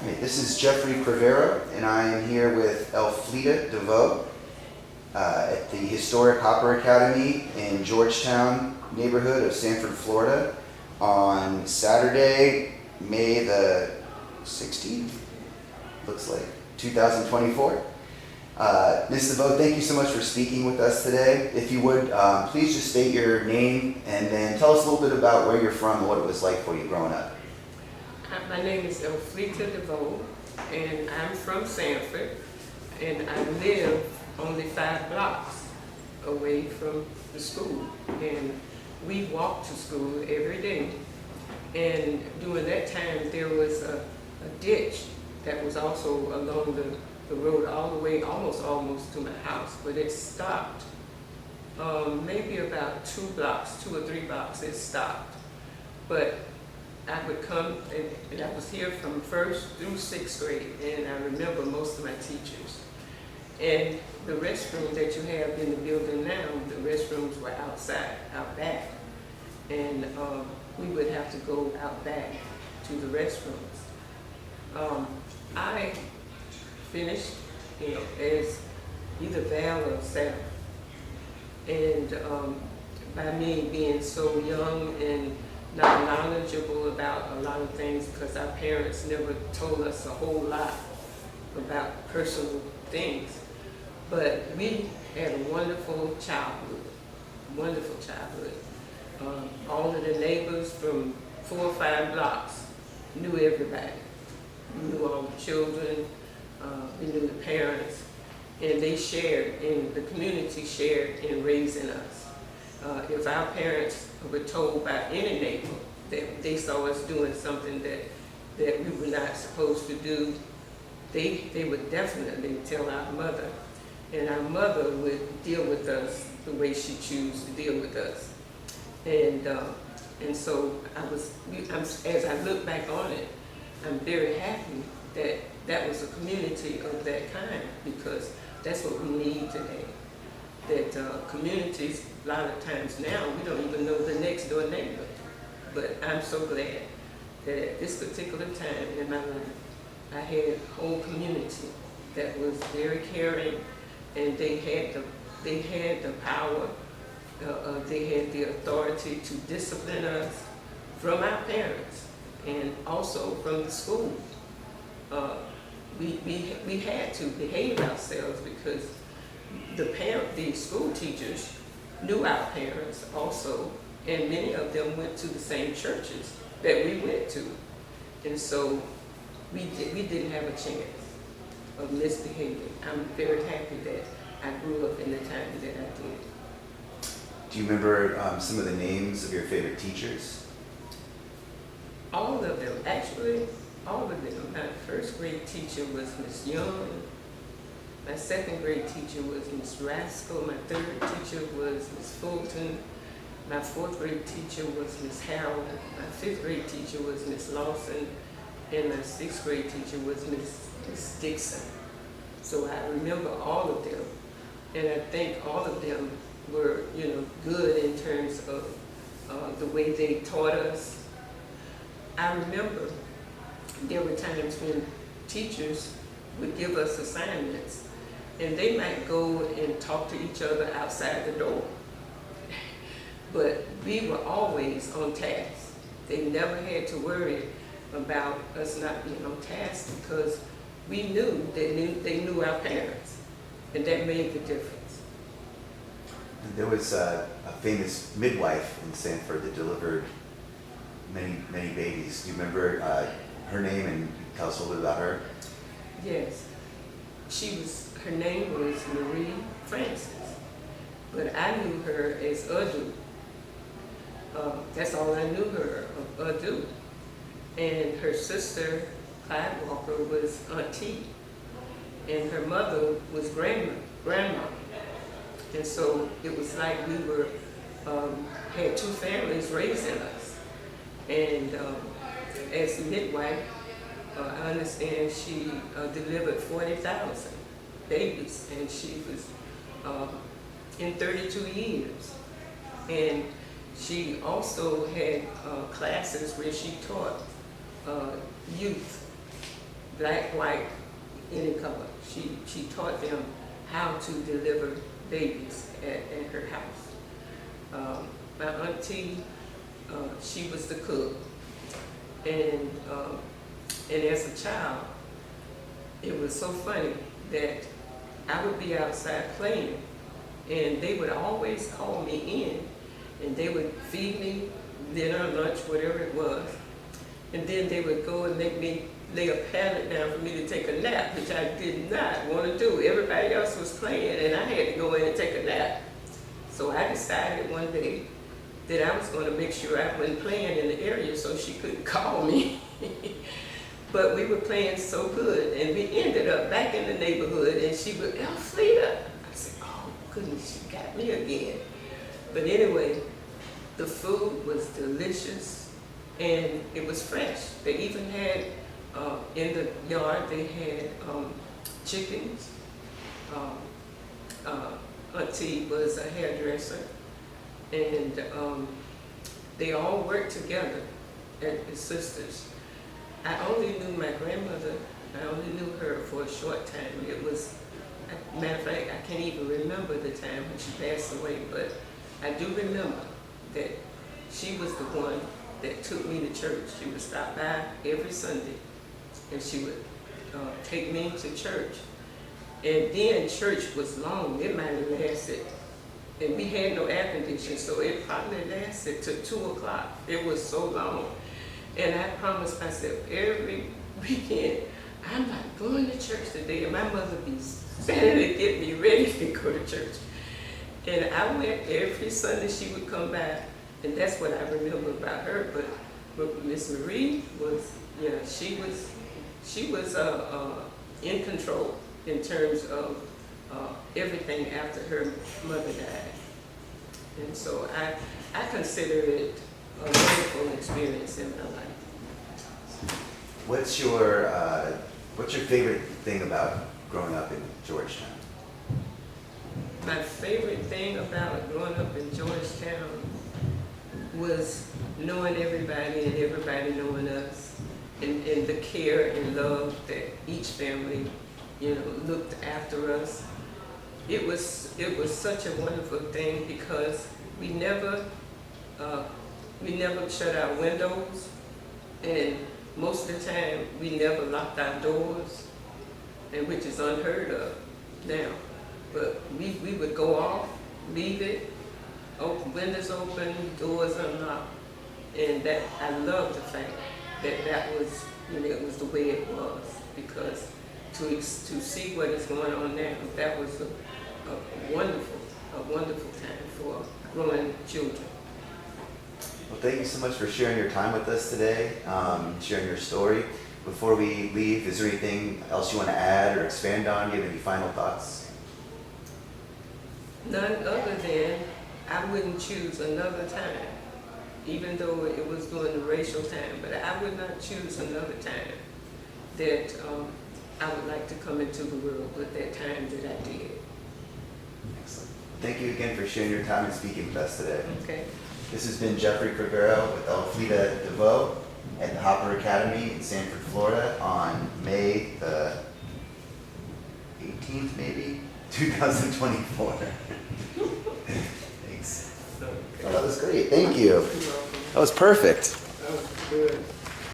Hey, this is Jeffrey Prevera, and I am here with Elfleata Deveaux at the historic Hopper Academy in Georgetown neighborhood of Sanford, Florida on Saturday, May the 16th, looks like, 2024. Ms. Deveaux, thank you so much for speaking with us today. If you would, please just state your name and then tell us a little bit about where you're from and what it was like for you growing up. My name is Elfleata Deveaux, and I'm from Sanford, and I live only 5 blocks away from the school, and we walk to school every day. And during that time, there was a ditch that was also along the road all the way, almost to my house, but it stopped. Maybe about 2 or 3 blocks, it stopped. But I would come, and I was here from 1st through 6th grade, and I remember most of my teachers. And the restroom that you have in the building now, the restrooms were outside, out back. And we would have to go out back to the restrooms. I finished, as either Val or Sam. And by me being so young and not knowledgeable about a lot of things, because our parents never told us a whole lot about personal things. But we had a wonderful childhood, wonderful childhood. All of the neighbors from 4 or 5 blocks knew everybody. We knew all the children, we knew the parents, and they shared, and the community shared in raising us. If our parents were told by any neighbor that they saw us doing something that we were not supposed to do, they would definitely tell our mother. And our mother would deal with us the way she chose to deal with us. And so as I look back on it, I'm very happy that that was a community of that kind, because that's what we need today. That communities, a lot of times now, we don't even know the next door neighbor. But I'm so glad that at this particular time in my life, I had a whole community that was very caring, and they had the power, they had the authority to discipline us from our parents and also from the school. We had to behave ourselves because the school teachers knew our parents also, and many of them went to the same churches that we went to. And so we didn't have a chance of misbehaving. I'm very happy that I grew up in the time that I did. Do you remember some of the names of your favorite teachers? All of them, actually, all of them. My 1st grade teacher was Miss Young. My 2nd grade teacher was Miss Rascal. My 3rd teacher was Miss Fulton. My 4th grade teacher was Miss Harold. My 5th grade teacher was Miss Lawson. And my 6th grade teacher was Miss Dixon. So I remember all of them. And I think all of them were, good in terms of the way they taught us. I remember there were times when teachers would give us assignments, and they might go and talk to each other outside the door. But we were always on task. They never had to worry about us not being on task, because we knew they knew our parents, and that made the difference. There was a famous midwife in Sanford that delivered many babies. Do you remember her name, and tell us a little bit about her? Yes. Her name was Marie Francis, but I knew her as Adu. That's all I knew her of, Adu. And her sister, Clyde Walker, was Auntie, and her mother was Grandma. And so it was like we had 2 families raising us. And as a midwife, I understand she delivered 40,000 babies, and she was in 32 years. And she also had classes where she taught youth black, white, any color. She taught them how to deliver babies at her house. My auntie, she was the cook, and as a child, it was so funny that I would be outside playing, and they would always call me in, and they would feed me dinner, lunch, whatever it was, and then they would go and make me lay a pallet down for me to take a nap, which I did not want to do. Everybody else was playing, and I had to go in and take a nap. So I decided one day that I was going to make sure I wasn't playing in the area so she couldn't call me. But we were playing so good, and we ended up back in the neighborhood, and she would, Elfleata. I said, oh goodness, she got me again. But anyway, the food was delicious, and it was fresh. They even had, in the yard, they had chickens. Auntie was a hairdresser, and they all worked together as sisters. I only knew my grandmother, I only knew her for a short time. It was, matter of fact, I can't even remember the time when she passed away, but I do remember that she was the one that took me to church. She would stop by every Sunday, and she would take me to church. And then church was long. It might have lasted, and we had no air conditioning, so it probably lasted till 2 o'clock. It was so long. And I promised myself every weekend, I'm not going to church today. And my mother would be standing to get me ready to go to church. And I went every Sunday. She would come back, and that's what I remember about her. But Miss Marie was, yeah, she was in control in terms of everything after her mother died. And so I consider it a wonderful experience in my life. What's your favorite thing about growing up in Georgetown? My favorite thing about growing up in Georgetown was knowing everybody and everybody knowing us, and the care and love that each family, looked after us. It was such a wonderful thing because we never shut our windows, and most of the time we never locked our doors, and which is unheard of now. But we would go off, leave it, open, windows open, doors unlocked, and that I love the fact that was, it was the way it was, because to see what is going on now, that was a wonderful time for growing children. Well, thank you so much for sharing your time with us today, sharing your story. Before we leave, is there anything else you want to add or expand on? Do you have any final thoughts? None other than I wouldn't choose another time, even though it was during the racial time, but I would not choose another time that I would like to come into the world with that time that I did. Excellent. Thank you again for sharing your time and speaking with us today. Okay. This has been Jeffrey Crivero with Elfleata Deveaux at the Hopper Academy in Sanford, Florida on May the 18th, maybe, 2024. Thanks. Okay. Oh, that was great. Thank you. You're welcome. That was perfect. That was good.